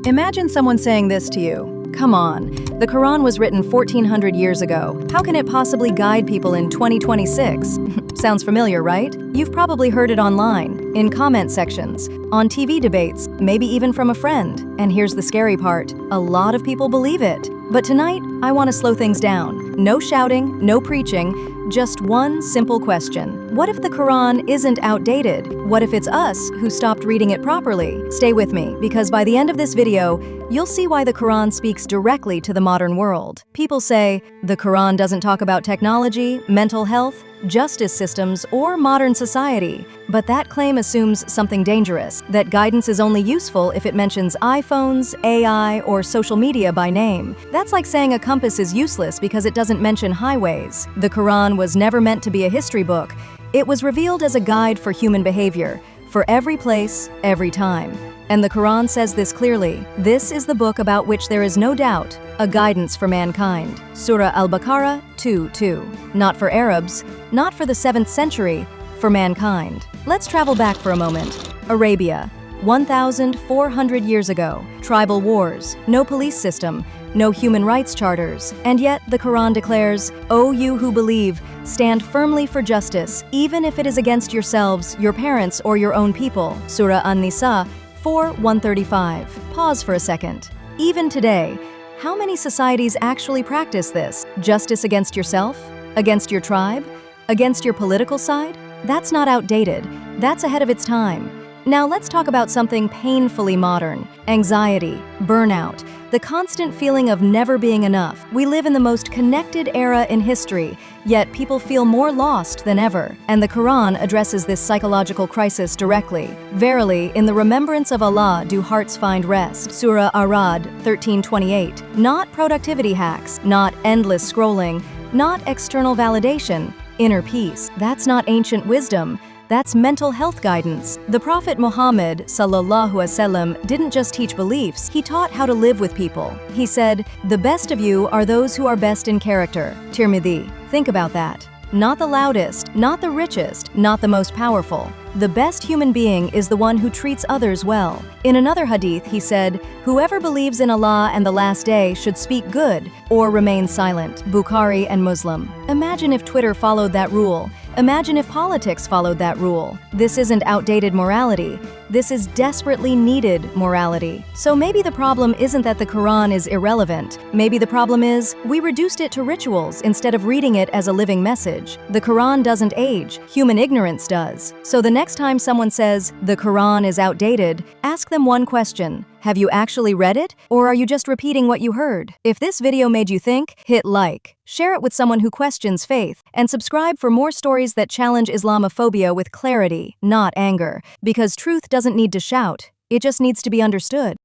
Imagine someone saying this to you. Come on, the Quran was written 1400 years ago. How can it possibly guide people in 2026? Sounds familiar, right? You've probably heard it online, in comment sections, on TV debates, maybe even from a friend. And here's the scary part, a lot of people believe it. But tonight, I want to slow things down. No shouting, no preaching, just one simple question. What if the Quran isn't outdated? What if it's us who stopped reading it properly? Stay with me, because by the end of this video, you'll see why the Quran speaks directly to the modern world. People say, the Quran doesn't talk about technology, mental health, justice systems, or modern society. But that claim assumes something dangerous, that guidance is only useful if it mentions iPhones, AI, or social media by name. That's like saying a compass is useless because it doesn't mention highways. The Quran was never meant to be a history book. It was revealed as a guide for human behavior, for every place, every time. And the Quran says this clearly. This is the book about which there is no doubt, a guidance for mankind. Surah Al-Baqarah 2:2. Not for Arabs, not for the 7th century, for mankind. Let's travel back for a moment. Arabia, 1,400 years ago. Tribal wars, no police system, no human rights charters. And yet the Quran declares, O you who believe, stand firmly for justice, even if it is against yourselves, your parents, or your own people. Surah An-Nisa 4:135. Pause for a second. Even today, how many societies actually practice this? Justice against yourself? Against your tribe? Against your political side? That's not outdated. That's ahead of its time. Now let's talk about something painfully modern. Anxiety, burnout, the constant feeling of never being enough. We live in the most connected era in history, yet people feel more lost than ever. And the Quran addresses this psychological crisis directly. Verily, in the remembrance of Allah do hearts find rest. Surah Ar-Ra'd 13:28. Not productivity hacks, not endless scrolling, not external validation, inner peace. That's not ancient wisdom. That's mental health guidance. The Prophet Muhammad sallallahu alaihi wasallam didn't just teach beliefs, he taught how to live with people. He said, the best of you are those who are best in character. Tirmidhi. Think about that. Not the loudest, not the richest, not the most powerful. The best human being is the one who treats others well. In another hadith, he said, whoever believes in Allah and the last day should speak good or remain silent. Bukhari and Muslim. Imagine if Twitter followed that rule. Imagine if politics followed that rule. This isn't outdated morality. This is desperately needed morality. So maybe the problem isn't that the Quran is irrelevant. Maybe the problem is we reduced it to rituals instead of reading it as a living message. The Quran doesn't age. Human ignorance does. So the next time someone says, the Quran is outdated, ask them one question. Have you actually read it? Or are you just repeating what you heard? If this video made you think, hit like, share it with someone who questions faith, and subscribe for more stories that challenge Islamophobia with clarity, not anger. Because truth doesn't need to shout, it just needs to be understood.